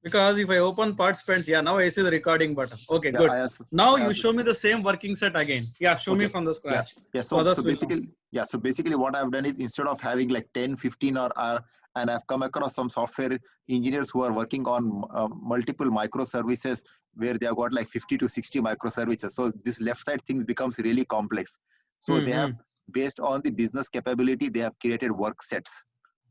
Because if I open participants, yeah, now I see the recording button. Okay, Yeah, good. Now you show me the same working set again. Yeah, show me from the scratch. Yeah. So basically what I've done is, instead of having like 10, 15 and I've come across some software engineers who are working on multiple microservices where they have got like 50 to 60 microservices. So this left side things becomes really complex. So they have, based on the business capability, they have created work sets,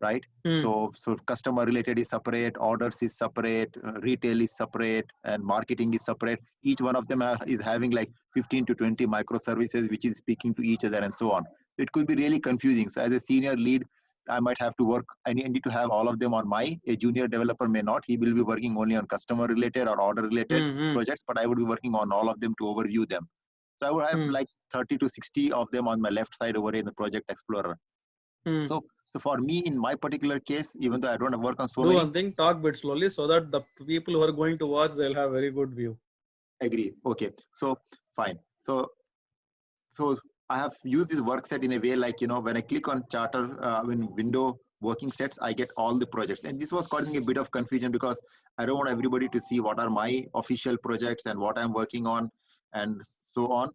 right? So customer related is separate, orders is separate, retail is separate, and marketing is separate. Each one of them is having like 15 to 20 microservices which is speaking to each other and so on. It could be really confusing. So as a senior lead, I might have to work, I need to have all of them on a junior developer may not. He will be working only on customer related or order related projects, but I would be working on all of them to overview them. So I would have like 30 to 60 of them on my left side over in the Project Explorer. So for me, in my particular case, even though I don't work on Do one thing, talk a bit slowly so that the people who are going to watch, they'll have very good view. Agree. Okay. So fine. So I have used this work set in a way like, when I click on charter, when window working sets, I get all the projects. And this was causing a bit of confusion because I don't want everybody to see what are my official projects and what I'm working on and so on.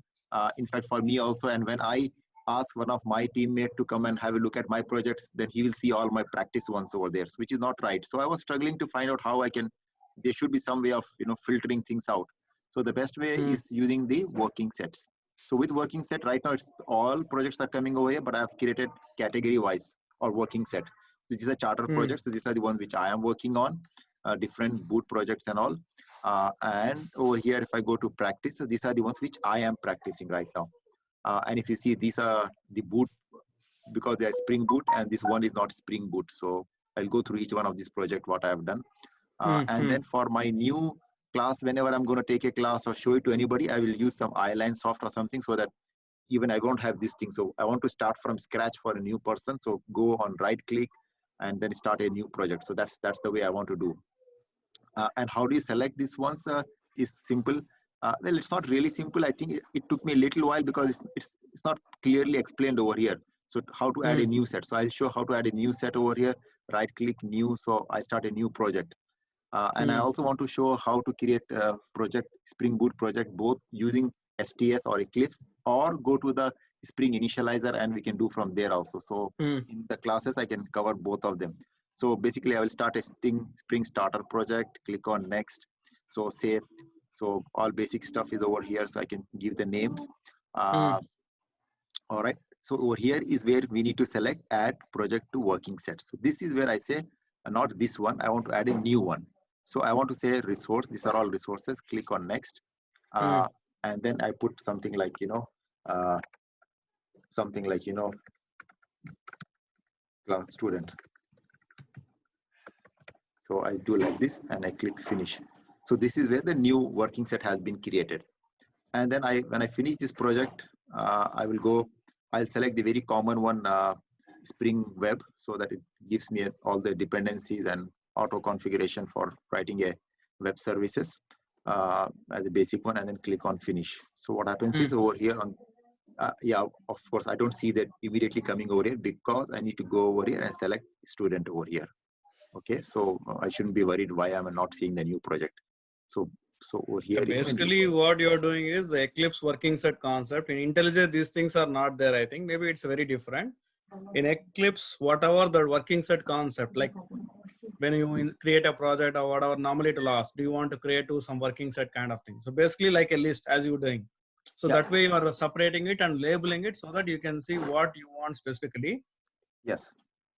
In fact, for me also, and when I ask one of my teammates to come and have a look at my projects, then he will see all my practice ones over there, which is not right. So I was struggling to find out how there should be some way of, filtering things out. So the best way is using the working sets. So with working set right now, it's all projects are coming over here, but I've created category wise or working set. So these are charter projects. So these are the ones which I am working on, different boot projects and all. And over here, if I go to practice, so these are the ones which I am practicing right now. And if you see, these are the boot because they are Spring Boot, and this one is not Spring Boot. So I'll go through each one of these projects, what I have done. And then for my new class, whenever I'm going to take a class or show it to anybody, I will use some Eyeline soft or something so that even I won't have this thing. So I want to start from scratch for a new person. So go on right click and then start a new project. So that's the way I want to do. And how do you select these ones is simple. Well, it's not really simple. I think it took me a little while because it's not clearly explained over here. So how to add a new set. So I'll show how to add a new set over here. Right click new. So I start a new project. And I also want to show how to create a project, Spring Boot project, both using STS or Eclipse, or go to the Spring Initializer and we can do from there also. So in the classes, I can cover both of them. So basically I will start a Spring Starter project, click on next. So save. So all basic stuff is over here. So I can give the names. All right. So over here is where we need to select add project to working set. So this is where I say, not this one, I want to add a new one. So I want to say resource, these are all resources, click on next. And then I put something like, class student. So I do like this and I click finish. So this is where the new working set has been created. And then when I finish this project, I'll select the very common one, Spring Web, so that it gives me all the dependencies and auto configuration for writing a web services as a basic one, and then click on finish. So what happens is over here on, of course, I don't see that immediately coming over here because I need to go over here and select student over here. Okay, so I shouldn't be worried why I'm not seeing the new project. So over here, basically what you're doing is the Eclipse working set concept. In IntelliJ, these things are not there. I think maybe it's very different. In Eclipse, whatever the working set concept, like when you create a project or whatever, normally to ask, do you want to create some working set kind of thing? So basically like a list as you're doing. So that way you are separating it and labeling it so that you can see what you want specifically. Yes.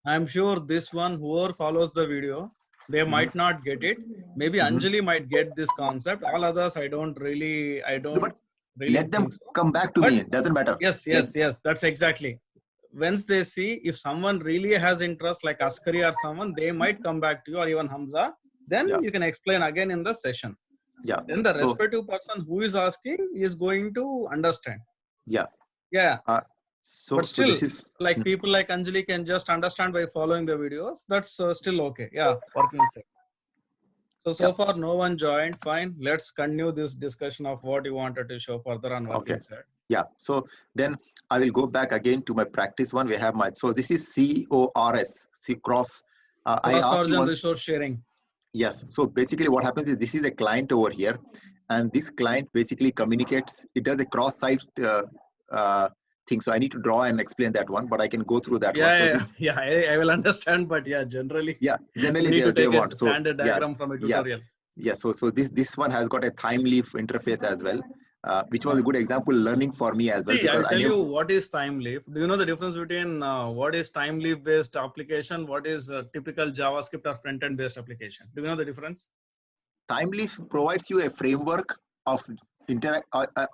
I'm sure this one, whoever follows the video, they might not get it. Maybe Anjali might get this concept. All others, I don't really let them come back to me. Doesn't matter. Yes. That's exactly. Once they see, if someone really has interest like Askari or someone, they might come back to you, or even Hamza. Then you can explain again in the session. Yeah. Then the respective person who is asking is going to understand. Yeah. Yeah. But still, this is, like people like Anjali can just understand by following the videos. That's still okay. Yeah, working set. So far no one joined. Fine. Let's continue this discussion of what you wanted to show further on working set. Yeah. So then I will go back again to my practice one. We have my, so this is CORS, cross. Cross-origin resource sharing. Yes. So basically what happens is this is a client over here, and this client basically communicates, it does a cross-site thing. So I need to draw and explain that one, but I can go through that one. So this, Yeah. I will understand, but yeah, generally yeah, you generally need to they take want. a So standard yeah, diagram from a yeah, tutorial. yeah. So this one has got a time leaf interface as well, which was a good example learning for me as well, See, because I'll I tell knew. you what is time leaf. Do you know the difference between what is time leaf based application? What is a typical JavaScript or front end based application? Do you know the difference? Timeleaf provides you a framework of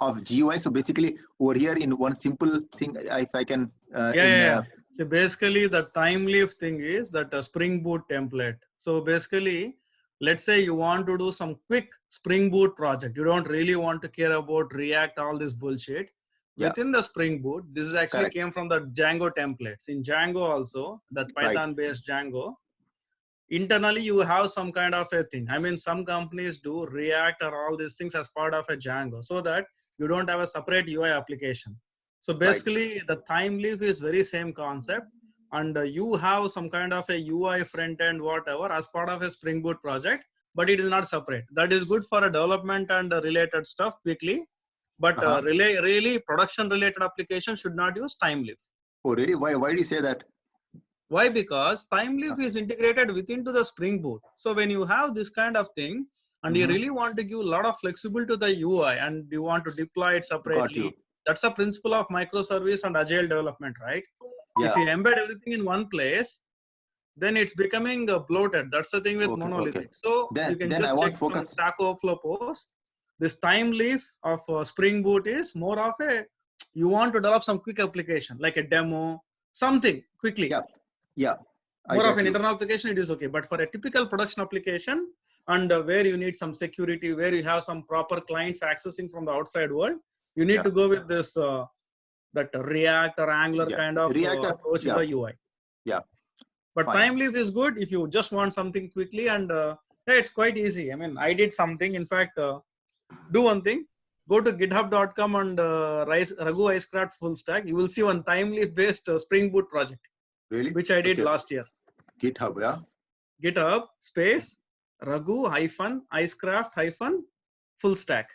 of GUI. So basically, over here in one simple thing, if I can Yeah. So basically, the time leaf thing is that a Spring Boot template. So basically, let's say you want to do some quick Spring Boot project. You don't really want to care about React, all this bullshit. yeah, Within the Spring Boot, this is actually correct, came from the Django templates. In Django also, that right, Python based Django, internally you have some kind of a thing. I mean, some companies do React or all these things as part of a Django so that you don't have a separate UI application. So right, basically the time leaf is very same concept, and you have some kind of a UI front end whatever as part of a Spring Boot project, but it is not separate. That is good for a development and related stuff quickly, but uh-huh. really production related application should not use time leaf. Oh really? Why do you say that? Why? Because time leaf Uh, is integrated within to the Spring Boot. So when you have this kind of thing and you mm-hmm. really want to give a lot of flexibility to the UI and you want to deploy it Got you. separately, that's a principle of microservice and agile development, right? Yeah. If you embed everything in one place, then it's becoming bloated. That's the thing with Okay. Okay. monolithic. So you can Then I just check want some focus. Stack Overflow posts. This time leaf of Spring Boot is more of a, you want to develop some quick application like a demo, something quickly. Yeah. Yeah. I More of get an you. internal application, it is okay. But for a typical production application, and where you need some security, where you have some proper clients accessing from the outside world, you need Yeah. to go with this that React or Angular Yeah. kind of Reactor. approach in Yeah. the UI. Yeah. But Fine. time leaf is good if you just want something quickly, and yeah, it's quite easy. I mean, I did something. In fact, do one thing. Go to github.com and Raghu Icecraft full stack. You will see one time leaf based Spring Boot project, Really? which I did Okay. last year. GitHub. Yeah. GitHub space Raghu hyphen Icecraft hyphen full stack.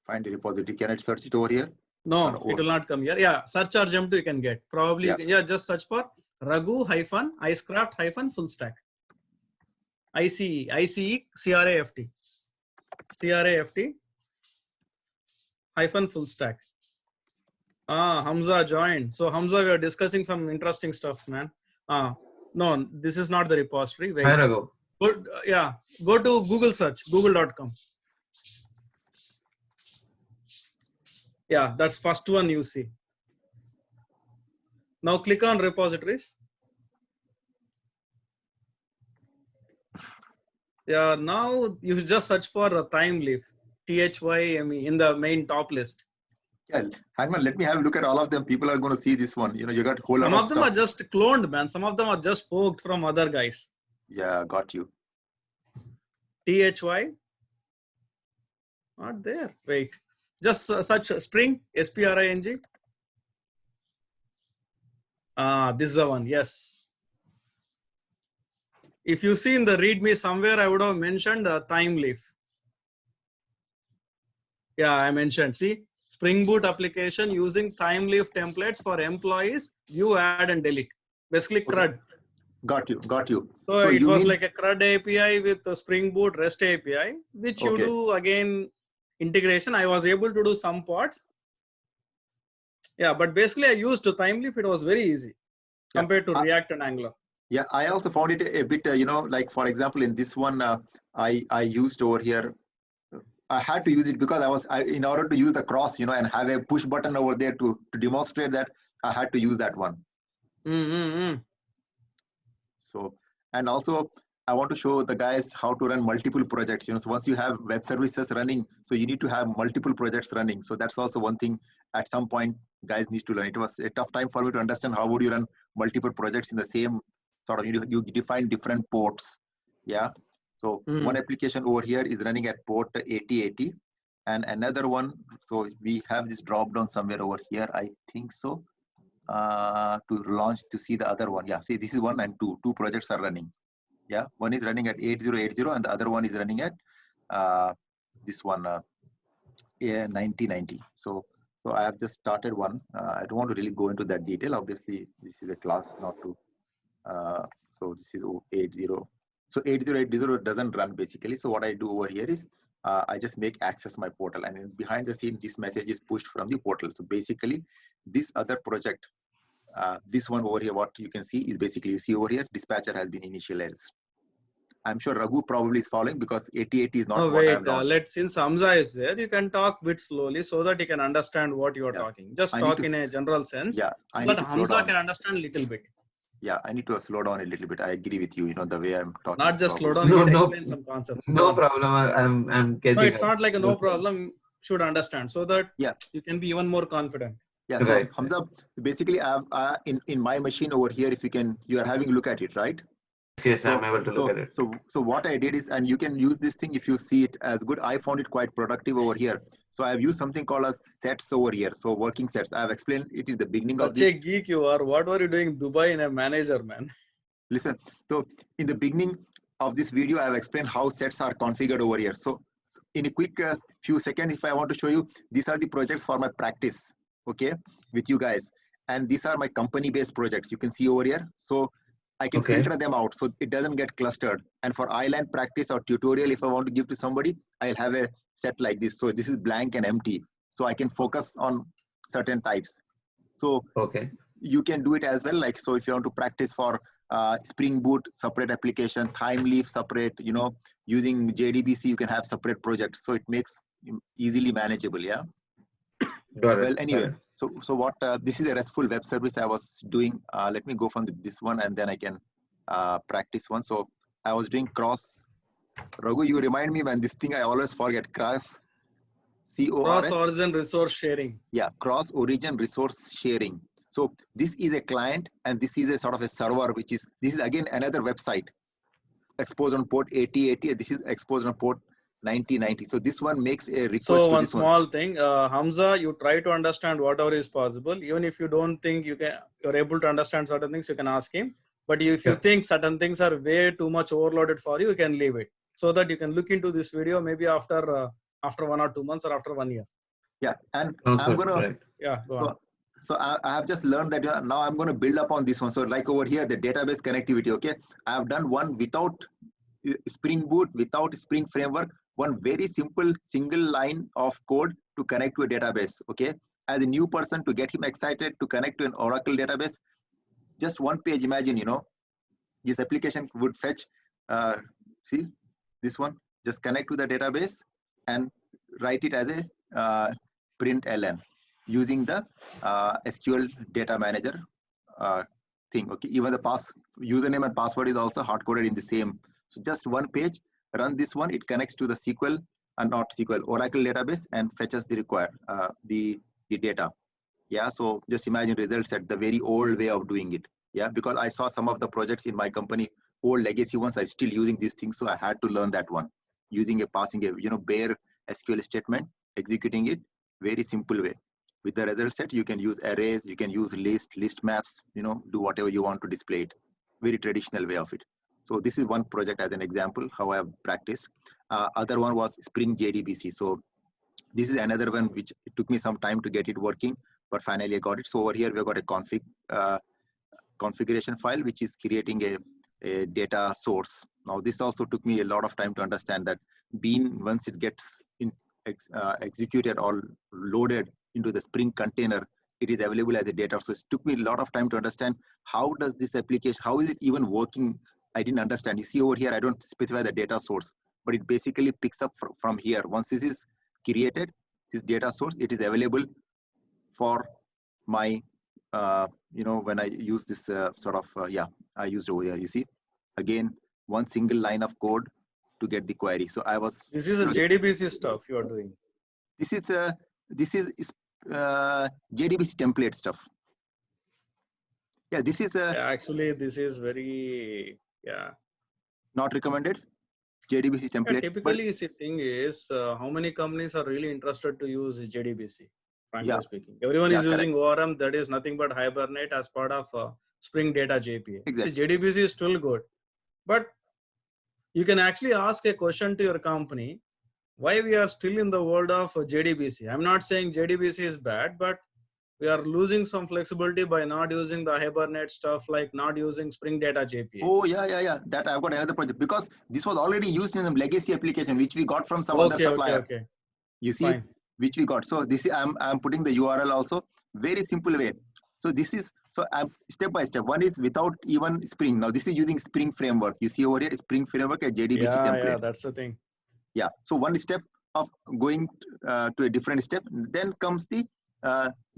Find the repository. Can I search it over here? No, it will not come here. Yeah, search or jump to you can get. Probably, yeah. Just search for Raghu hyphen Icecraft hyphen full stack. ICE CRAFT hyphen full stack. Hamza joined. So Hamza, we are discussing some interesting stuff, man. No, this is not the repository. Wait. Hi, Raghu. Go to Google search, google.com. Yeah, that's first one you see. Now click on repositories. Yeah, now you just search for a time leaf, THYME in the main top list. Yeah, hang on, let me have a look at all of them. People are going to see this one. You know, you got a whole lot Some of them stuff. are just cloned, man. Some of them are just forked from other guys. Yeah, got you. THY. Not there. Wait. Just search Spring, SPRING. This is the one. Yes. If you see in the README somewhere, I would have mentioned the time leaf. Yeah, I mentioned. See, Spring Boot application using time leaf templates for employees, view, add, and delete. Basically, CRUD. Got you. So it was like a CRUD API with the Spring Boot REST API, which you do again integration. I was able to do some parts. Yeah, but basically I used time leaf. It was very easy compared to React and Angular. Yeah, I also found it a bit, like for example, in this one, I used over here. I had to use it because in order to use the cross, and have a push button over there to demonstrate that, I had to use that one. So, and also I want to show the guys how to run multiple projects. So once you have web services running, so you need to have multiple projects running. So that's also one thing at some point guys need to learn. It was a tough time for me to understand how would you run multiple projects in the same sort of, you define different ports. Yeah. So one application over here is running at port 8080 and another one. So we have this drop down somewhere over here. I think so. To launch to see the other one. Yeah, see, this is 1 and 2. Two projects are running. Yeah, one is running at 8080 and the other one is running at this one 9090. So I have just started one. I don't want to really go into that detail. Obviously, this is a class, not to. So this is 80. So 8080 doesn't run basically. So what I do over here is I just make access my portal, and behind the scene, this message is pushed from the portal. So basically, this other project, this one over here, what you can see is basically, you see over here, dispatcher has been initialized. I'm sure Raghu probably is following because 8080 is not No, what I have wait. launched. Since Hamza is there, you can talk bit slowly so that he can understand what you are Yeah. talking. Just I need talk to in a general sense, Yeah, so I that need to slow Hamza down. can understand a little bit. Yeah, I need to slow down a little bit. I agree with you. You know, the way I'm talking. Not is just slow probably. down. No, You no, explain some concepts. Go no on. problem. I'm No, catching it's up. not like a So no sorry. problem. Should understand so that Yeah. you can be even more confident. Yeah. So Right. Hamza, basically, I have in my machine over here. If you are having a look at it, right? Yes, So, I'm able to look at it. So what I did is, and you can use this thing if you see it as good. I found it quite productive over here. So I have used something called as sets over here. So working sets. I have explained it in the beginning of Such a this. geek you are. What were you doing in Dubai in a manager, man? Listen. So in the beginning of this video, I have explained how sets are configured over here. So in a quick few seconds, if I want to show you, these are the projects for my practice, okay, with you guys. And these are my company-based projects. You can see over here. So I can Okay. filter them out so it doesn't get clustered. And for island practice or tutorial, if I want to give to somebody, I'll have a set like this. So this is blank and empty. So I can focus on certain types. So Okay. you can do it as well. Like, so if you want to practice for Spring Boot, separate application, Thymeleaf, separate, you know, using JDBC, you can have separate projects. So it makes easily manageable. Yeah. Got it. Well, anyway, Got it. so what, this is a RESTful web service I was doing. Let me go from this one and then I can practice one. So I was doing cross. Raghu, you remind me, man, this thing I always forget. Cross Cross-origin resource sharing. Yeah, cross origin resource sharing. So this is a client and this is a sort of a server, this is again another website exposed on port 8080. This is exposed on port 9090. So this one makes a request So to one this small thing, Hamza, you try to understand whatever is possible. Even if you don't think you're able to understand certain things, you can ask him. But if you Yeah. think certain things are way too much overloaded for you, you can leave it so that you can look into this video maybe after 1 or 2 months or after 1 year. Yeah, and Sounds I'm good. gonna Right. Yeah, go on. so I have just learned that now I'm going to build up on this one. So like over here, the database connectivity. Okay, I have done one without Spring Boot, without Spring Framework, one very simple single line of code to connect to a database. Okay, as a new person, to get him excited to connect to an Oracle database, just one page. Imagine, you know, this application would fetch. See this one, just connect to the database and write it as a println using the SQL data manager thing. Okay, even the username and password is also hard coded in the same. So just one page, run this one. It connects to the SQL and not SQL Oracle database and fetches the required the data. Yeah, so just imagine results at the very old way of doing it. Yeah, because I saw some of the projects in my company, old legacy ones, I still using these things. So I had to learn that one using bare SQL statement, executing it very simple way. With the result set, you can use arrays, you can use list maps, you know, do whatever you want to display it. Very traditional way of it. So this is one project as an example, how I have practiced. Other one was Spring JDBC. So this is another one which it took me some time to get it working, but finally I got it. So over here, we've got a configuration file, which is creating a data source. Now, this also took me a lot of time to understand that Bean, once it gets executed or loaded into the Spring container, it is available as a data. So it took me a lot of time to understand how does this application, how is it even working? I didn't understand. You see over here, I don't specify the data source, but it basically picks up from here. Once this is created, this data source, it is available for my, when I use this I used over here, you see, again, one single line of code to get the query. So I was. This is a JDBC stuff you are doing. This is JDBC template stuff. Yeah, this is actually, this is very, not recommended. JDBC template. Yeah, typically, the thing is, how many companies are really interested to use JDBC? Frankly speaking, everyone is using ORM. That is nothing but Hibernate as part of Spring Data JPA. Exactly. See, JDBC is still good, but you can actually ask a question to your company, why we are still in the world of JDBC. I'm not saying JDBC is bad, but we are losing some flexibility by not using the Hibernate stuff, like not using Spring Data JPA. Oh, yeah. That I've got another project because this was already used in a legacy application, which we got from some other supplier. Okay. You see, Fine. which we got. So this is, I'm putting the URL also, very simple way. So this is, so I'm step by step. One is without even Spring. Now this is using Spring framework. You see over here, Spring framework, a JDBC template. Yeah, that's the thing. Yeah. So one step of going to a different step. Then comes the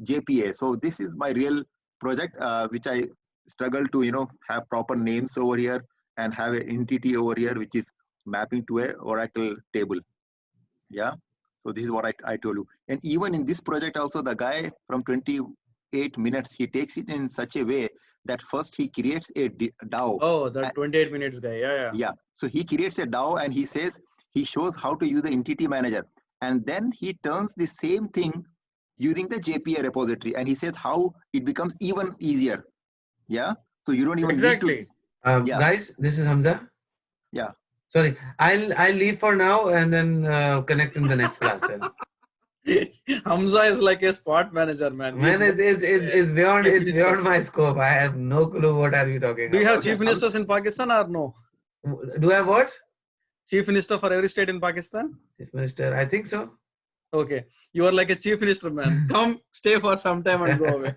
JPA. So this is my real project, which I struggle to, have proper names over here and have an entity over here, which is mapping to a Oracle table. Yeah. So this is what I told you. And even in this project also, the guy from 28 minutes, he takes it in such a way that first he creates a DAO. Oh, that 28 minutes guy. Yeah. So he creates a DAO and he says, he shows how to use the entity manager. And then he turns the same thing using the JPA repository. And he says how it becomes even easier. Yeah. So you don't even exactly. need to, Guys, this is Hamza. Yeah. Sorry, I'll leave for now and then connect in the next class then. Hamza is like a spot manager, man. Man, it's beyond my scope. I have no clue what are you talking about. Do you have chief ministers in Pakistan or no? Do I have what? Chief minister for every state in Pakistan? Chief minister, I think so. Okay. You are like a chief minister, man. Come stay for some time and go away.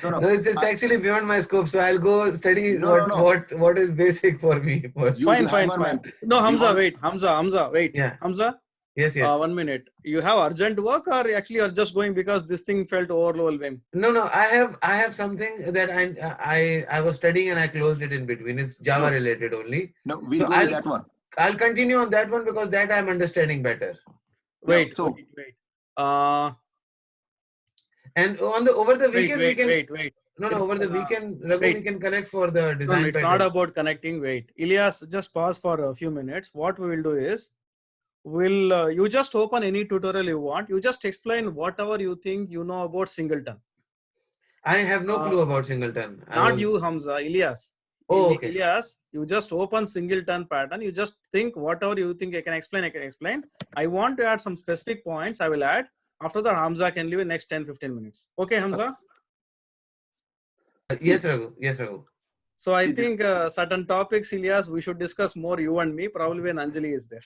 No, it's actually beyond my scope. So I'll go study what is basic for me. Fine. No, Hamza, wait. Hamza, wait. Yeah. Hamza? Yes. 1 minute. You have urgent work or actually you're just going because this thing felt overwhelming? No. I have something that I was studying and I closed it in between. It's Java related only. No, we'll go with that one. I'll continue on that one because that I'm understanding better. Wait. And over the weekend we can wait. Over the weekend, Raghu, we can connect for the design. No, it's not about connecting. Wait, Ilyas, just pause for a few minutes. What we will do is, you just open any tutorial you want. You just explain whatever you think you know about Singleton. I have no clue about Singleton. Not you, Hamza, Ilyas. Oh, okay. Ilyas, you just open Singleton pattern. You just think whatever you think I can explain. I want to add some specific points. I will add. After that, Hamza can leave in next 10-15 minutes. Okay, Hamza? Yes, Raghu. So I think certain topics, Ilyas, we should discuss more, you and me, probably when Anjali is there.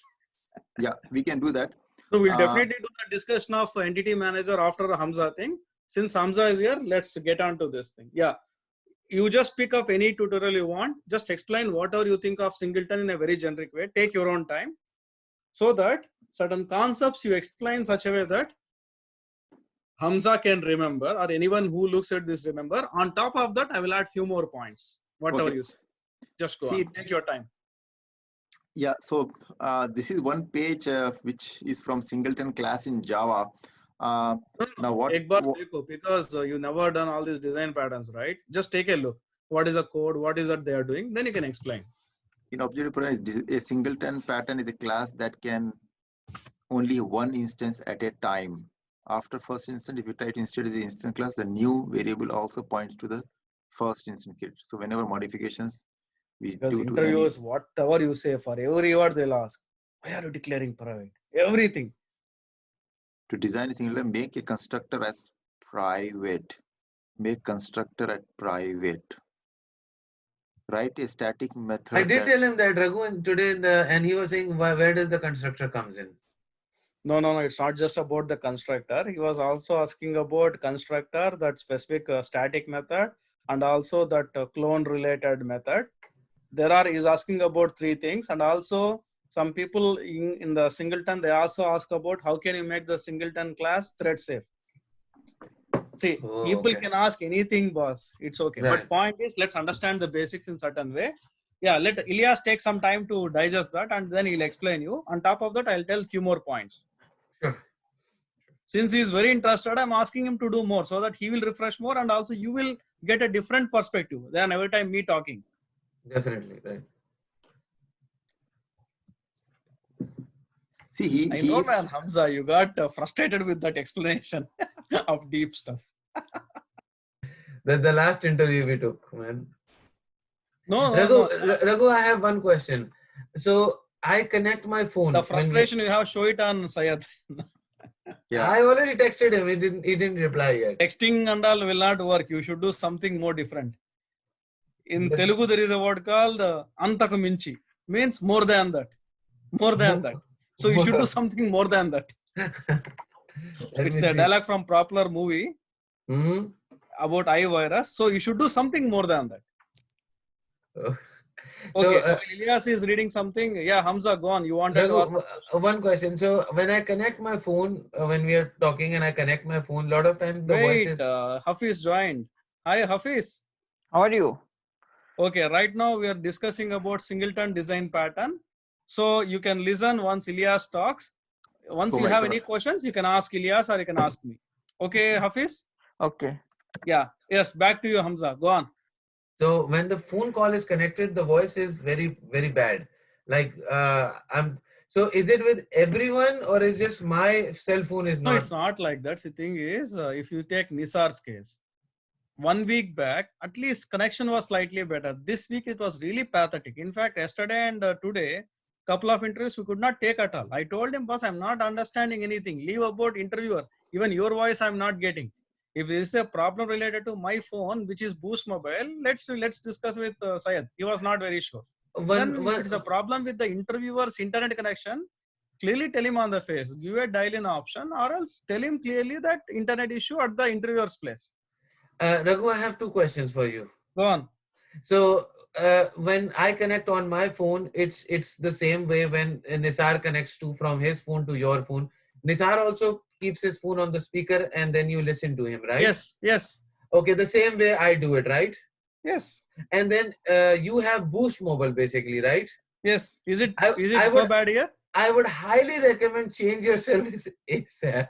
Yeah, we can do that. So we'll definitely do the discussion of entity manager after Hamza thing. Since Hamza is here, let's get on to this thing. Yeah. You just pick up any tutorial you want. Just explain whatever you think of Singleton in a very generic way. Take your own time. So that certain concepts you explain such a way that Hamza can remember, or anyone who looks at this remember. On top of that, I will add few more points. Whatever you say. Just go on. Take your time. Yeah, so this is one page which is from Singleton class in Java. Now what? Because you never done all these design patterns, right? Just take a look. What is the code? What is that they are doing? Then you can explain. In Object Programming, a Singleton pattern is a class that can only one instance at a time. After first instance, if you try to install the instance class, the new variable also points to the first instance. So whenever modifications we do interviews, whatever you say, for every word they'll ask, why are you declaring private? Everything. To design a Singleton, make a constructor as private. Make constructor at private. Write a static method. I did tell him that, Raghu, today, and he was saying, where does the constructor comes in? No, it's not just about the constructor. He was also asking about constructor, that specific static method, and also that clone related method. He's asking about 3 things. And also some people in the Singleton, they also ask about how can you make the Singleton class thread safe. See, people can ask anything, boss. It's okay. Right. But point is, let's understand the basics in certain way. Yeah, let Ilyas take some time to digest that and then he'll explain you. On top of that, I'll tell few more points. Sure. Since he is very interested, I'm asking him to do more so that he will refresh more and also you will get a different perspective than every time me talking. Definitely, right. See, I know, man, Hamza, you got frustrated with that explanation of deep stuff. That's the last interview we took, man. No, Raghu, I have one question. So I connect my phone. The when- frustration you have, show it on Syed. Yeah. I already texted him. He didn't reply yet. Texting and all will not work. You should do something more different. In But- Telugu, there is a word called Antaku Minchi, means more than that. More than that. So you should do something more than that. Let It's me a see. dialogue from popular movie Hmm? about eye virus. So you should do something more than that. So, Okay, while Ilyas is reading something. Yeah, Hamza, go on. You wanted to Raghu, ask. one question. So when I connect my phone, when we are talking and I connect my phone, lot of times the voice Wait, is. Hafiz joined. Hi, Hafiz. How are you? Okay, right now we are discussing about singleton design pattern. So you can listen once Ilyas talks. Once Oh you my have God. any questions, you can ask Ilyas or you can ask me. Okay, Hafiz? Okay. Yeah. Yes, back to you, Hamza. Go on. So when the phone call is connected, the voice is very, very bad. Like I'm. So is it with everyone or is just my cell phone is No, not? it's not like that. The thing is, if you take Nisar's case, 1 week back, at least connection was slightly better. This week, it was really pathetic. In fact, yesterday and today, couple of interviews we could not take at all. I told him, boss, I'm not understanding anything. Leave about interviewer. Even your voice, I'm not getting. If this is a problem related to my phone, which is Boost Mobile, let's discuss with Syed. He was not very sure. Then if it's a problem with the interviewer's internet connection, clearly tell him on the face. Give a dial-in option, or else tell him clearly that internet issue at the interviewer's place. Raghu, I have two questions for you. Go on. So when I connect on my phone, it's the same way when Nisar connects to from his phone to your phone. Nisar also keeps his phone on the speaker and then you listen to him, right? Yes, yes, Okay, the same way I do it, right? yes, And then you have Boost Mobile basically, right? yes. Is it I so would- bad here? I would highly recommend change your service ASAP.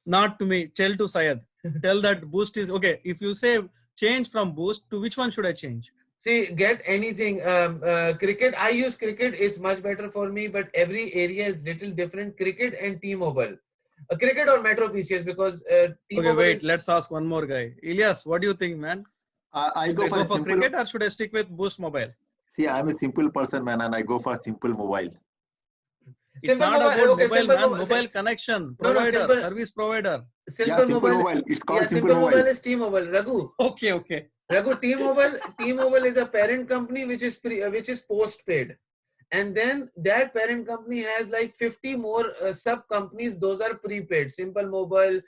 Not to me. Tell to Syed. Tell that Boost is okay. If you say change from Boost to which one should I change? See, get anything. Cricket, I use Cricket. It's much better for me, but every area is little different. Cricket and T-Mobile. Cricket or Metro PCS because T-Mobile Okay, wait. is- Let's ask one more guy. Ilyas, what do you think, man? I Should go I for go a for simple. cricket or should I stick with Boost Mobile? See, I'm a simple person, man, and I go for simple mobile. It's Simple not mobile- about okay, mobile, simple man. mobile- Mobile connection, No, no, provider, simple- service provider. Simple Simple Mobile. mobile. It's called Yeah, simple Simple mobile. Mobile is T-Mobile. Raghu, Okay, okay. Raghu, T-Mobile is a parent company which is postpaid, and then that parent company has like 50 more sub companies. Those are prepaid. Simple Mobile,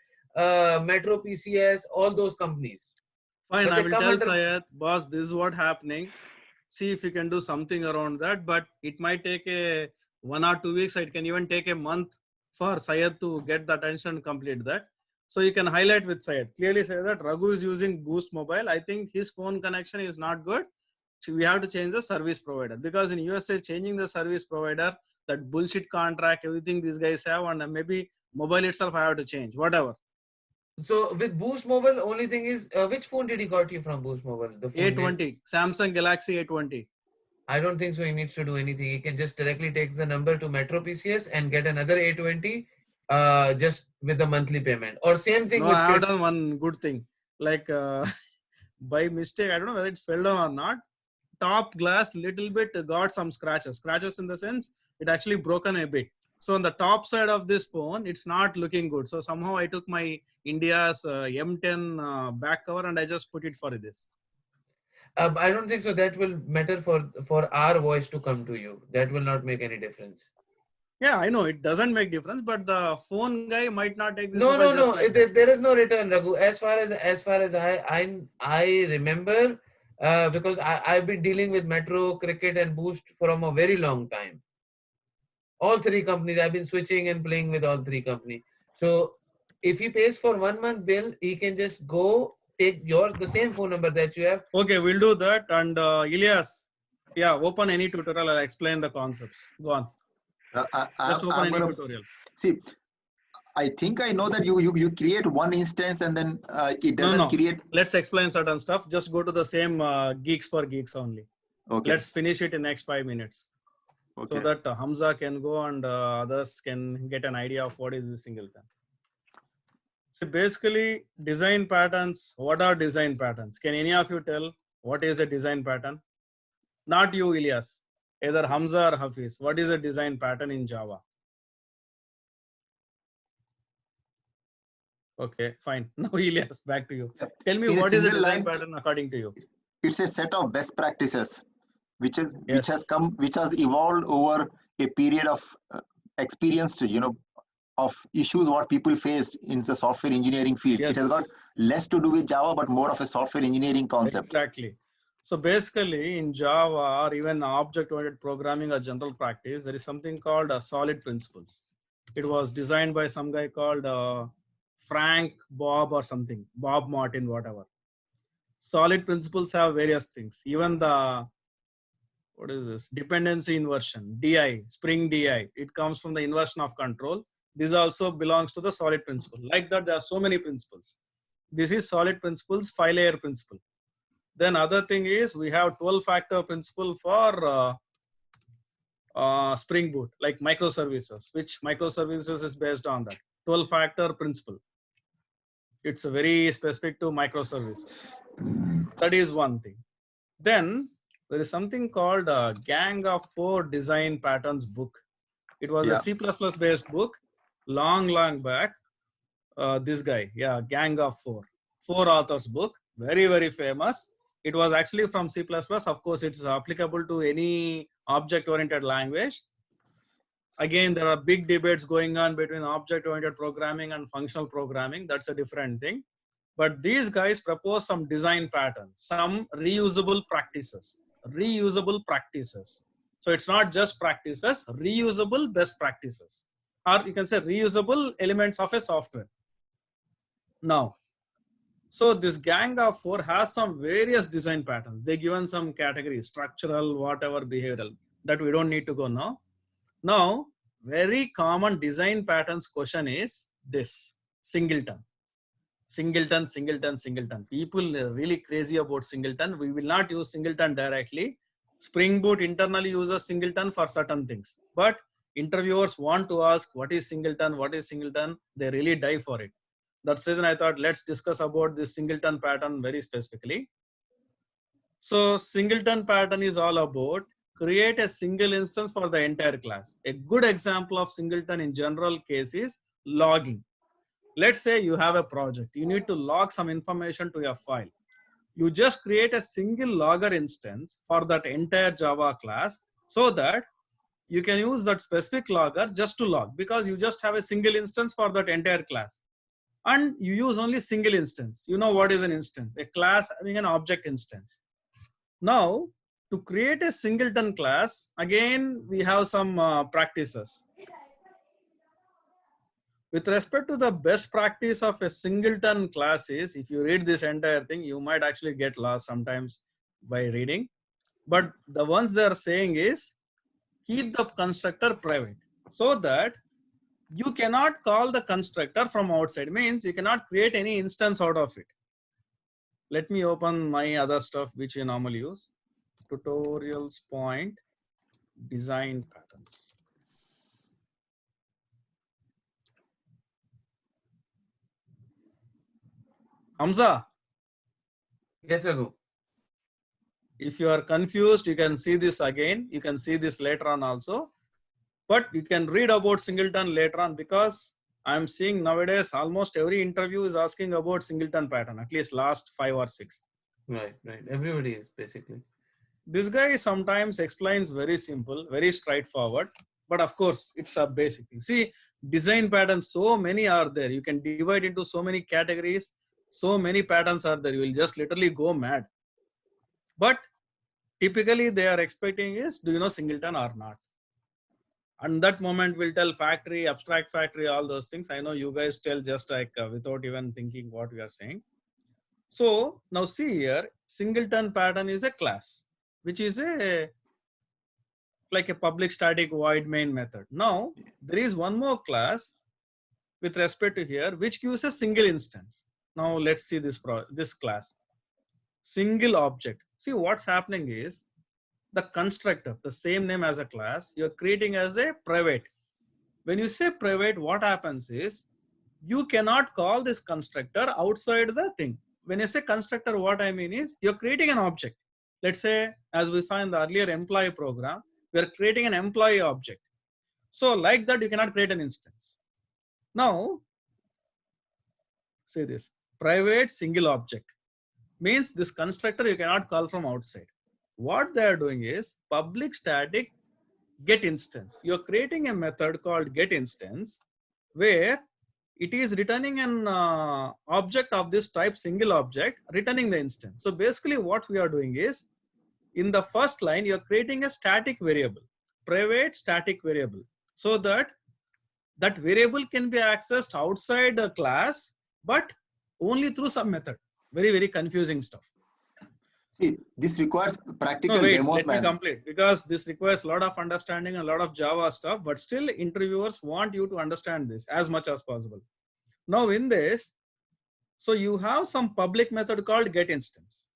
Metro PCS, all those companies. Fine, But I they will come tell under- Syed, boss, this is what happening. See if you can do something around that, but it might take a 1 or 2 weeks. It can even take a month for Syed to get the attention and complete that. So you can highlight with Syed. Clearly say that Raghu is using Boost Mobile. I think his phone connection is not good. So we have to change the service provider because in USA changing the service provider, that bullshit contract, everything these guys have, and maybe mobile itself I have to change, whatever. So with Boost Mobile, only thing is, which phone did he got you from Boost Mobile? The phone name? A20, Samsung Galaxy A20. I don't think so. He needs to do anything. He can just directly take the number to Metro PCS and get another A20, just with the monthly payment. Or same thing No, with I have Kit- done one good thing. Like by mistake, I don't know whether it's fell down or not. Top glass little bit got some scratches. Scratches in the sense it actually broken a bit. So on the top side of this phone, it's not looking good. So somehow I took my India's M10 back cover and I just put it for this. I don't think so. That will matter for our voice to come to you. That will not make any difference. Yeah, I know it doesn't make difference, but the phone guy might not take this. No, mobile no, just no. like that. There is no return, Raghu. As far as I remember, because I've been dealing with Metro, Cricket, and Boost from a very long time. All three companies. I've been switching and playing with all three companies. So if he pays for 1 month bill, he can just go take the same phone number that you have. Okay, we'll do that. And Ilyas, yeah, open any tutorial. I'll explain the concepts. Go on. Just open I'm any gonna tutorial. see. I think I know that you create one instance and then it doesn't No. create. Let's explain certain stuff. Just go to the same Geeks for Geeks only. Okay. Let's finish it in next 5 minutes. Okay. So that Hamza can go and others can get an idea of what is the singleton. So basically design patterns. What are design patterns? Can any of you tell what is a design pattern? Not you, Ilyas. Either Hamza or Hafiz. What is a design pattern in Java? Okay, fine. Now Elias, back to you. Tell me, In a what is a single design line, pattern according to you? it's a set of best practices which has Yes. evolved over a period of experienced, of issues what people faced in the software engineering field. It has got Yes, less to do with Java, but more of a software engineering concept. exactly. So basically in Java or even object-oriented programming or general practice, there is something called solid principles. It was designed by some guy called Frank Bob or something, Bob Martin, whatever. Solid principles have various things. Even the, what is this? Dependency inversion, DI, Spring DI. It comes from the inversion of control. This also belongs to the solid principle. Like that, there are so many principles. This is solid principles, 5-layer principle. Then other thing is we have 12-factor principle for Spring Boot, like microservices, which microservices is based on that 12-factor principle. It's very specific to microservices. That is one thing. Then there is something called Gang of Four Design Patterns book. It was a C++ based book, long back. This guy, yeah, Gang of Four authors book, very famous. It was actually from C++. Of course, it's applicable to any object-oriented language. Again, there are big debates going on between object-oriented programming and functional programming. That's a different thing. But these guys propose some design patterns, some reusable practices. So it's not just practices, reusable best practices. Or you can say reusable elements of a software. Now, so this Gang of Four has some various design patterns. They given some categories, structural, whatever, behavioral, that we don't need to go now. Now, very common design patterns question is this: singleton. People are really crazy about singleton. We will not use singleton directly. Spring Boot internally uses singleton for certain things, but interviewers want to ask what is singleton. They really die for it. That's the reason I thought let's discuss about this singleton pattern very specifically. So singleton pattern is all about create a single instance for the entire class. A good example of singleton in general case is logging. Let's say you have a project. You need to log some information to your file. You just create a single logger instance for that entire Java class so that you can use that specific logger just to log, because you just have a single instance for that entire class. And you use only single instance. You know what is an instance? A class having an object instance. Now, to create a singleton class, again, we have some practices. With respect to the best practice of a singleton class is, if you read this entire thing, you might actually get lost sometimes by reading. But the ones they are saying is, keep the constructor private so that you cannot call the constructor from outside. Means you cannot create any instance out of it. Let me open my other stuff which you normally use. Tutorials point design patterns. Hamza. Yes, Raghu. If you are confused, you can see this again. You can see this later on also. But you can read about singleton later on, because I'm seeing nowadays almost every interview is asking about singleton pattern, at least last 5 or 6. Right. Everybody is basically. This guy sometimes explains very simple, very straightforward. But of course, it's a basic thing. See, design patterns, so many are there. You can divide into so many categories. So many patterns are there. You will just literally go mad. But typically they are expecting is, do you know singleton or not? And that moment will tell factory, abstract factory, all those things. I know you guys tell just like without even thinking what we are saying. So now see here, singleton pattern is a class, which is like a public static void main method. Now there is one more class with respect to here, which gives a single instance. Now let's see this class, single object. See what's happening is, the constructor, the same name as a class, you're creating as a private. When you say private, what happens is, you cannot call this constructor outside the thing. When I say constructor, what I mean is, you're creating an object. Let's say, as we saw in the earlier employee program, We are creating an employee object. So like that, you cannot create an instance. Now, say this, private single object means this constructor you cannot call from outside. What they are doing is public static get instance. You're creating a method called get instance where it is returning an object of this type single object, returning the instance. So basically what we are doing is in the first line, you're creating a static variable, private static variable, so that that variable can be accessed outside the class, but only through some method. Very, very confusing stuff. See, this requires practical No, wait, demos, let me man. complete, because this requires a lot of understanding and a lot of Java stuff, but still interviewers want you to understand this as much as possible. Now in this, so you have some public method called get instance.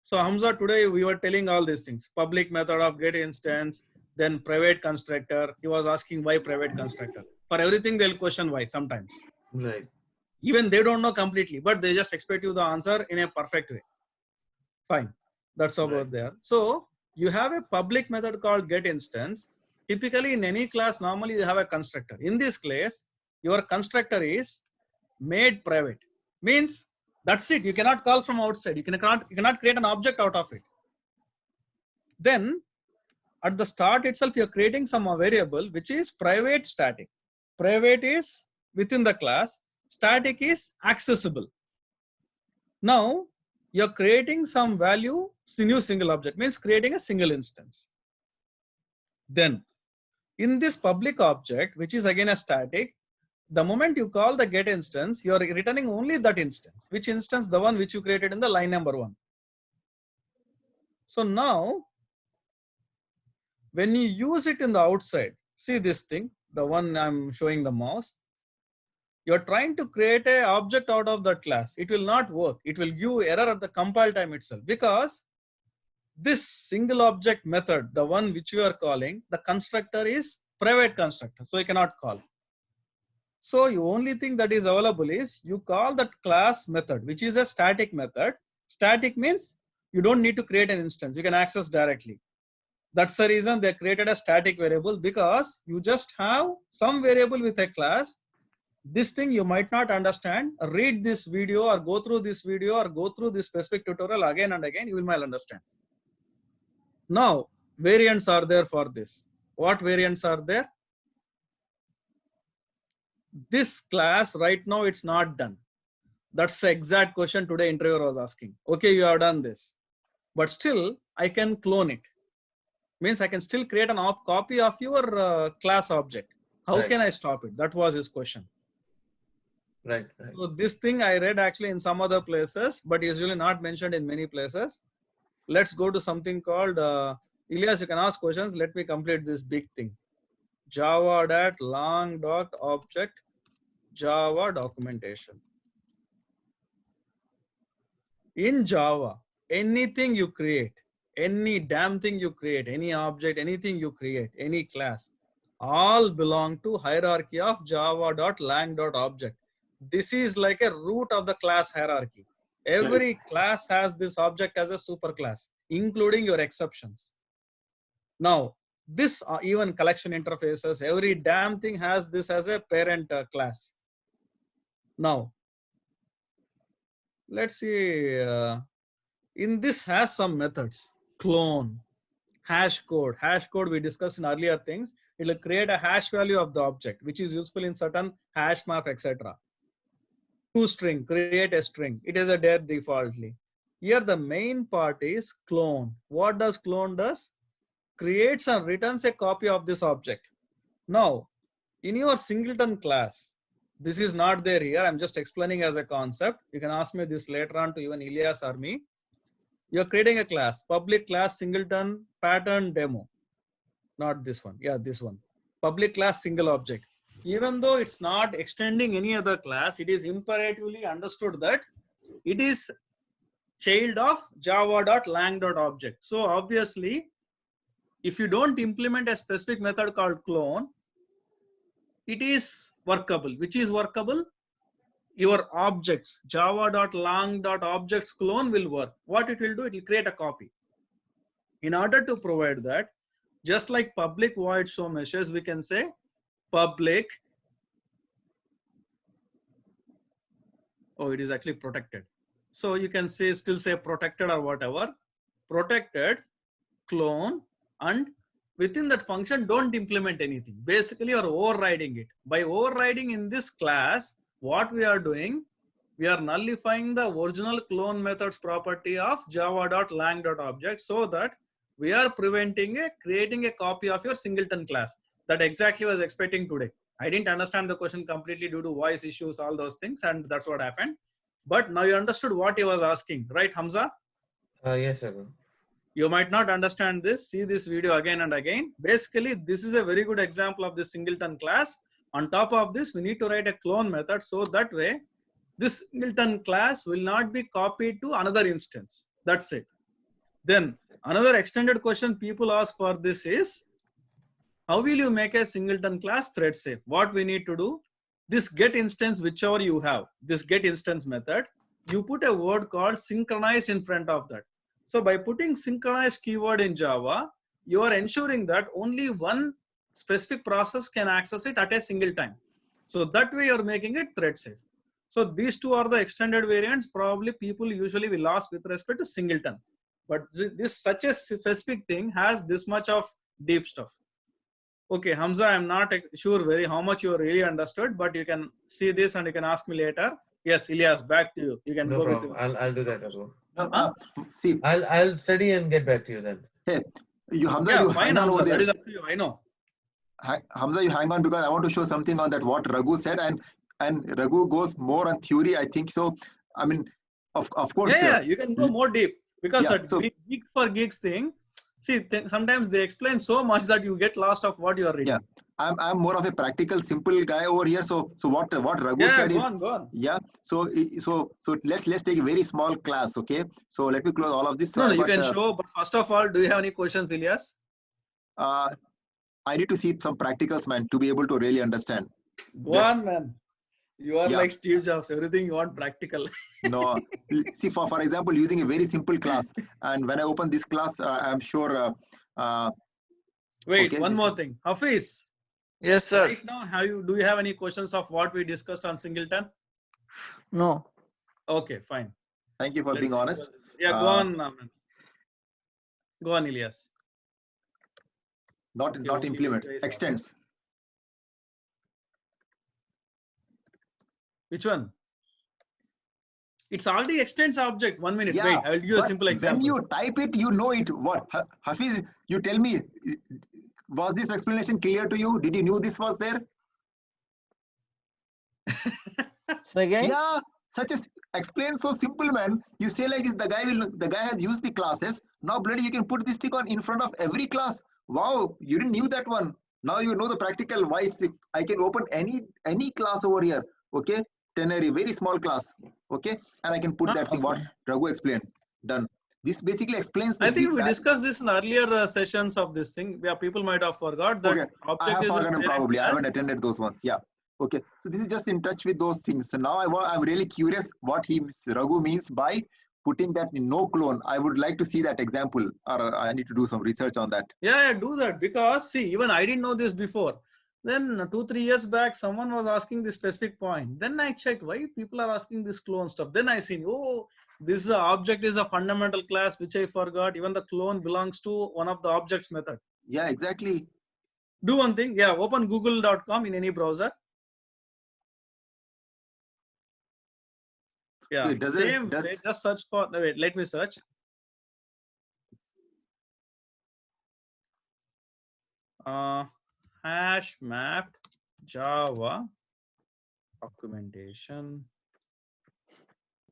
So Hamza, today we were telling all these things, public method of get instance, then private constructor. He was asking why private constructor. For everything they'll question why sometimes. Right. Even they don't know completely, but they just expect you the answer in a perfect way. Fine. That's about Right. there. So you have a public method called get instance. Typically in any class, normally you have a constructor. In this case, your constructor is made private. Means that's it. You cannot call from outside. You cannot create an object out of it. Then at the start itself, you're creating some variable which is private static. Private is within the class. Static is accessible. Now you're creating some value, new single object, means creating a single instance. Then in this public object, which is again a static, the moment you call the get instance, you are returning only that instance. Which instance? The one which you created in the line number 1. So now when you use it in the outside, see this thing, the one I'm showing the mouse, you're trying to create an object out of that class. It will not work. It will give error at the compile time itself, because this single object method, the one which you are calling, the constructor is private constructor, so you cannot call. So the only thing that is available is you call that class method, which is a static method. Static means you don't need to create an instance. You can access directly. That's the reason they created a static variable, because you just have some variable with a class. This thing you might not understand. Read this video or go through this video or go through this specific tutorial again and again. You will might understand. Now, variants are there for this. What variants are there? This class right now, it's not done. That's the exact question today interviewer was asking. Okay, you have done this, but still I can clone it. Means I can still create an copy of your class object. How Right. can I stop it? That was his question. Right. Right. So this thing I read actually in some other places, but usually not mentioned in many places. Let's go to something called, Ilyas, you can ask questions. Let me complete this big thing. Java.long.object Java documentation. In Java, anything you create, any damn thing you create, any object, anything you create, any class, all belong to hierarchy of java.lang.object. This is like a root of the class hierarchy. Every class has this object as a superclass, including your exceptions. Now, this even collection interfaces, every damn thing has this as a parent class. Now, let's see, in this has some methods, clone, hash code. Hash code we discussed in earlier things. It will create a hash value of the object, which is useful in certain hash map, etc. ToString, create a string. It is a there defaultly. Here the main part is clone. What does clone does? Creates and returns a copy of this object. Now, in your singleton class, this is not there here. I'm just explaining as a concept. You can ask me this later on to even Ilyas or me. You're creating a class, public class singleton pattern demo. Not this one. Yeah, this one. Public class single object. Even though it's not extending any other class, it is imperatively understood that it is child of java.lang.object. So obviously, if you don't implement a specific method called clone, it is workable. Which is workable? Your objects, java.lang.objects clone will work. What it will do, it will create a copy. In order to provide that, Just like public void show messages, we can say public. Oh, it is actually protected. So you can say, still say protected or whatever. Protected, clone, and within that function, don't implement anything. Basically, you're overriding it. By overriding in this class, what we are doing, we are nullifying the original clone methods property of java.lang.object so that we are creating a copy of your singleton class. That exactly was expecting today. I didn't understand the question completely due to voice issues, all those things, and that's what happened. But now you understood what he was asking, right, Hamza? Yes, sir. You might not understand this. See this video again and again. Basically, this is a very good example of this singleton class. On top of this, we need to write a clone method so that way this singleton class will not be copied to another instance. That's it. Then another extended question people ask for this is, how will you make a singleton class thread safe? What we need to do, this get instance, whichever you have, this get instance method, you put a word called synchronized in front of that. So by putting synchronized keyword in Java, you are ensuring that only one specific process can access it at a single time. So that way you're making it thread safe. So these two are the extended variants. Probably people usually will ask with respect to singleton. But this such a specific thing has this much of deep stuff. Okay, Hamza, I'm not sure how much you really understood, but you can see this and you can ask me later. Yes, Ilyas, back to you. You can No go problem. with I'll do that, Raghu. See, I'll study and get back to you then. hey, Hamza, yeah, you fine, hang on Hamza, over that there. is up to you. I know. Hamza, you hang on because I want to show something on that what Raghu said, and Raghu goes more on theory, I think so. I mean, of course. Yeah, you can go more deep because Yeah, that so- geek for geeks thing. See, sometimes they explain so much that you get lost of what you are reading. Yeah, I'm more of a practical, simple guy over here. So what Raghu Yeah, said go is, on. yeah. So let's take a very small class, okay? So let me close all of this. No, you can show. But first of all, do you have any questions, Ilyas? I need to see some practicals, man, to be able to really understand. Go on, man. You are Yeah. like Steve Jobs. Everything you want practical. No, see, for example, using a very simple class, and when I open this class, I'm sure. Wait, Okay, one this more is- thing. Hafiz, Yes, sir. right now, do you have any questions of what we discussed on singleton? No. Okay, fine. Thank you for Let's being see. honest. Yeah, go on, man. Go on, Ilyas. Not okay, implement, guys, extends. Which one? It's already extends object. 1 minute. Yeah, Wait, I will give you a but simple example. When you type it, you know it. What? Hafiz, you tell me, was this explanation clear to you? Did you know this was there? Say again? Yeah, such as explain so simple, man. You say like this, the guy has used the classes. Now bloody you can put this thing on in front of every class. Wow, you didn't knew that one. Now you know the practical why I can open any class over here. Okay, Tenary, very small class. Okay, and I can put that thing what Raghu explained. Done. This basically explains the I think big we bang. discussed this in earlier sessions of this thing. Yeah, people might have forgot that Okay, I object have is a forgotten parent probably. I class. haven't attended those ones. Yeah. Okay. So this is just in touch with those things. So now I'm really curious what Raghu means by putting that in no clone. I would like to see that example, or I need to do some research on that. Yeah, do that because see, even I didn't know this before. Then 2-3 years back, someone was asking this specific point. Then I checked why people are asking this clone stuff. Then I seen, oh, this object is a fundamental class, which I forgot. Even the clone belongs to one of the objects method. Yeah, exactly. Do one thing. Yeah, open google.com in any browser. Yeah, Wait, same. Just search for. Wait, let me search. Hash map Java documentation.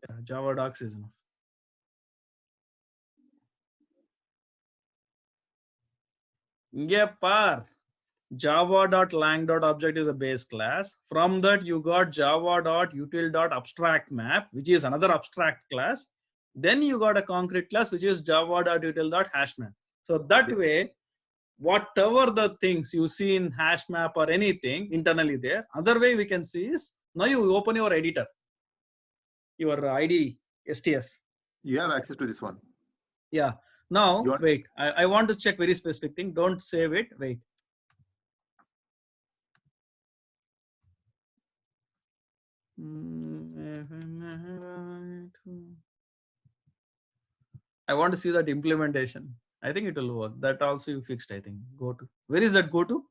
Yeah, Java docs is enough. Java.lang.object is a base class. From that, you got java.util.abstract map, which is another abstract class. Then you got a concrete class, which is java.util.hashmap. So that way, whatever the things you see in hash map or anything internally there, other way we can see is now you open your editor, your ID STS. You have access to this one. Yeah. Now, You want- wait, I want to check very specific thing. Don't save it. Wait. I want to see that implementation. I think it will work. That also you fixed, I think. Go to. Where is that go to?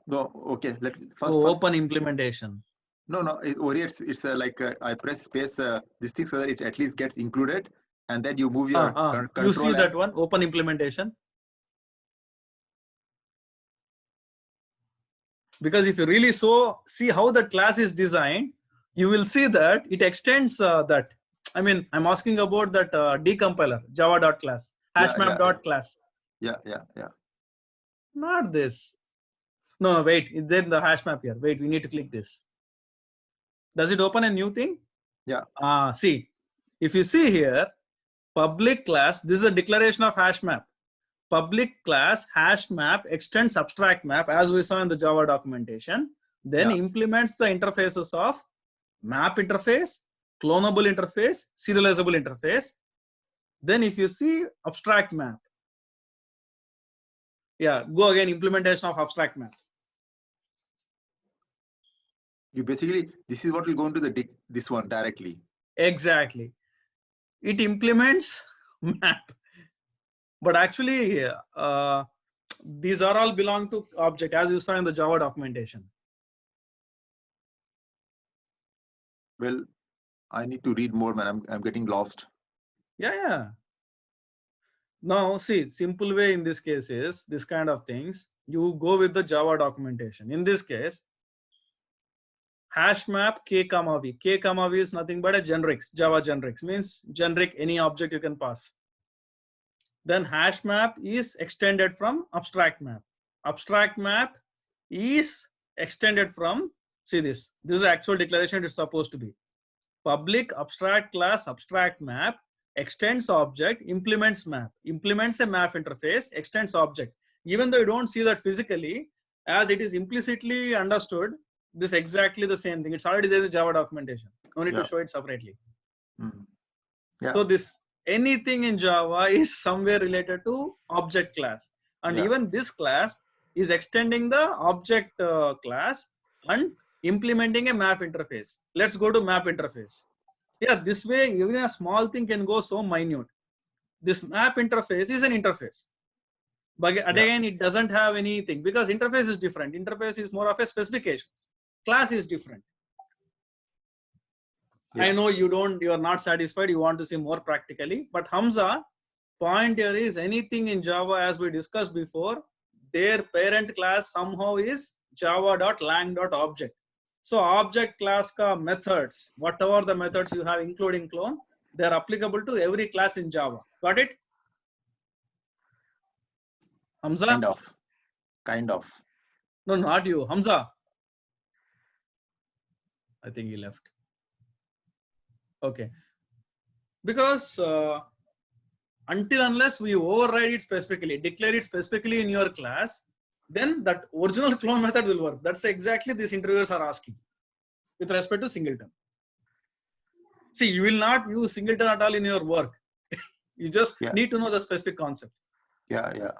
No, okay. First, Open implementation. No, it's like I press space this thing so that it at least gets included, and then you move your control. You see that one? Open implementation. Because if you really see how the class is designed, you will see that it extends that. I mean, I'm asking about that decompiler, java.class, hashmap.class. Yeah. Not this. No, wait, it's in the hashmap here. Wait, we need to click this. Does it open a new thing? Yeah. See, if you see here, public class, this is a declaration of hashmap. Public class hashmap extends abstract map as we saw in the Java documentation, then implements the interfaces of map interface, clonable interface, serializable interface. Then if you see abstract map, go again, implementation of abstract map. You basically, this is what will go into this one directly. Exactly. It implements map. But actually, these are all belong to object as you saw in the Java documentation. Well, I need to read more, man. I'm getting lost. Yeah. Now, see, simple way in this case is this kind of things. You go with the Java documentation. In this case, hash map k comma v. K comma v is nothing but a generics. Java generics means generic any object you can pass. Then hash map is extended from abstract map. Abstract map is extended from, see this is the actual declaration it is supposed to be. Public abstract class abstract map extends object, implements map, implements a map interface, extends object. Even though you don't see that physically, as it is implicitly understood, this is exactly the same thing. It's already there in the Java documentation. No need to show it separately. So this anything in Java is somewhere related to object class, and even this class is extending the object class and implementing a map interface. Let's go to map interface. This way even a small thing can go so minute. This map interface is an interface, but again it doesn't have anything because interface is different. Interface is more of a specifications. Class is different. I know you are not satisfied, you want to see more practically, but Hamza, point here is anything in Java as we discussed before, their parent class somehow is java.lang.object. So object class ka methods, whatever the methods you have including clone, they are applicable to every class in Java. Got it? Hamza? Kind of. No, not you. Hamza. I think he left. Okay. Because until unless we override it specifically, declare it specifically in your class, then that original clone method will work. That's exactly these interviewers are asking with respect to singleton. See, you will not use singleton at all in your work. You just need to know the specific concept. Yeah.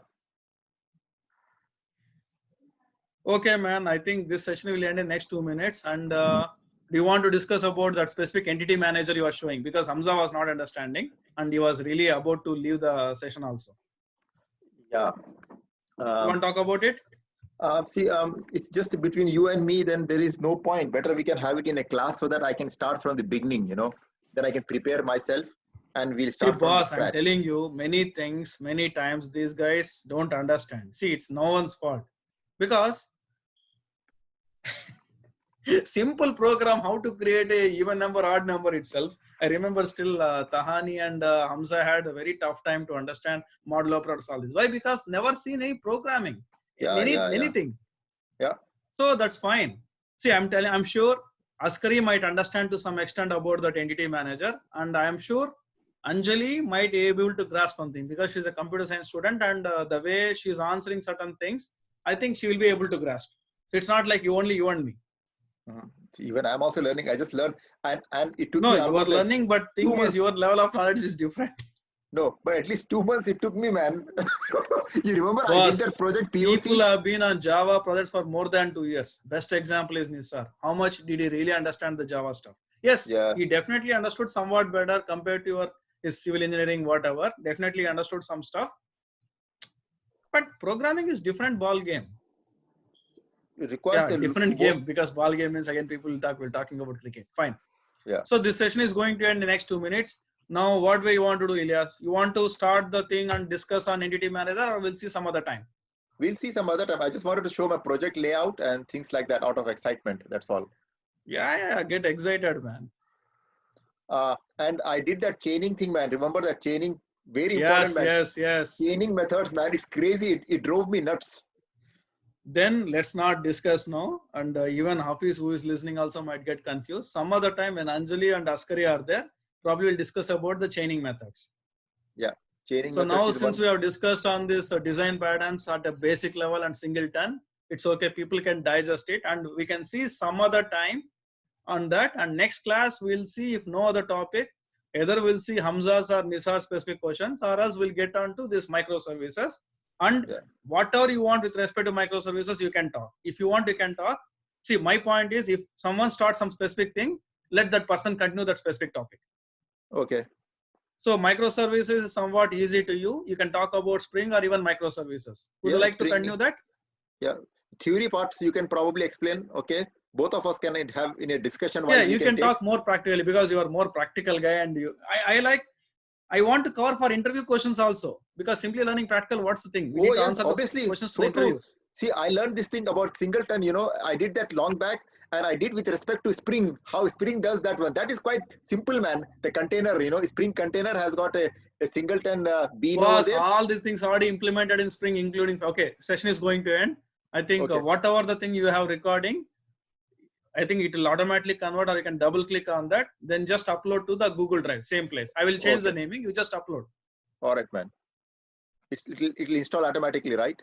Okay, man. I think this session will end in next 2 minutes. And do you want to discuss about that specific entity manager you are showing? Because Hamza was not understanding and he was really about to leave the session also. Yeah. You want to talk about it? It's just between you and me, then there is no point. Better we can have it in a class so that I can start from the beginning, then I can prepare myself and we'll start from boss, scratch. I'm telling you many things, many times these guys don't understand. See, it's no one's fault because simple program, how to create a even number, odd number itself. I remember still Tahani and Hamza had a very tough time to understand model operators, all this. Why? Because never seen any programming, anything. Yeah. So that's fine. See, I'm sure Askari might understand to some extent about that entity manager, and I am sure Anjali might be able to grasp something because she's a computer science student, and the way she's answering certain things, I think she will be able to grasp. So it's not like you and me. Even I'm also learning. I just learned, and it took me me you are learning, but thing is your level of knowledge is different. No, but at least 2 months it took me, man. You remember I Boss, did that project POC? people have been on Java projects for more than 2 years. Best example is Nisar. How much did he really understand the Java stuff? Yes, Yeah. he definitely understood somewhat better compared to his civil engineering, whatever. Definitely understood some stuff. But programming is different ball game. It requires Yeah, a different more- game, because ball game means again people will talk. We're talking about cricket. Fine. Yeah. So this session is going to end in the next 2 minutes. Now, what way you want to do, Ilyas? You want to start the thing and discuss on entity manager, or we'll see some other time? We'll see some other time. I just wanted to show my project layout and things like that out of excitement. That's all. Yeah, get excited, man. And I did that chaining thing, man. Remember that chaining? Very important, man. Yes. Chaining methods, man. It's crazy. It drove me nuts. Then let's not discuss now. And even Hafiz, who is listening, also might get confused. Some other time when Anjali and Askari are there, probably we'll discuss about the chaining methods. Chaining So methods now, is since one. we have discussed on this design patterns at a basic level and singleton, it's okay. People can digest it, and we can see some other time on that. And next class, we'll see if no other topic, either we'll see Hamza's or Nisar specific questions, or else we'll get on to this microservices. And Yeah. whatever you want with respect to microservices, you can talk. If you want, you can talk. See, my point is, if someone starts some specific thing, let that person continue that specific topic. Okay. So microservices is somewhat easy to you. You can talk about Spring or even microservices. Would you Yeah, like to Spring- continue that? Theory parts you can probably explain. Okay. Both of us can have in a discussion. Yeah, wise, you we can take- talk more practically because you are more practical guy, and I want to cover for interview questions also, because simply learning practical, what's the thing? We need to yes, answer the obviously. questions to So the true. interviews. See, I learned this thing about singleton. I did that long back, and I did with respect to Spring. How Spring does that one. That is quite simple, man. The container, Spring container has got a singleton bean over Was there. all these things already implemented in Spring, including, okay, session is going to end. I think Okay. whatever the thing you have recording, I think it will automatically convert, or you can double click on that, then just upload to the Google Drive, same place. I will change the Okay. naming, you just upload. All right, man. It'll install automatically, right?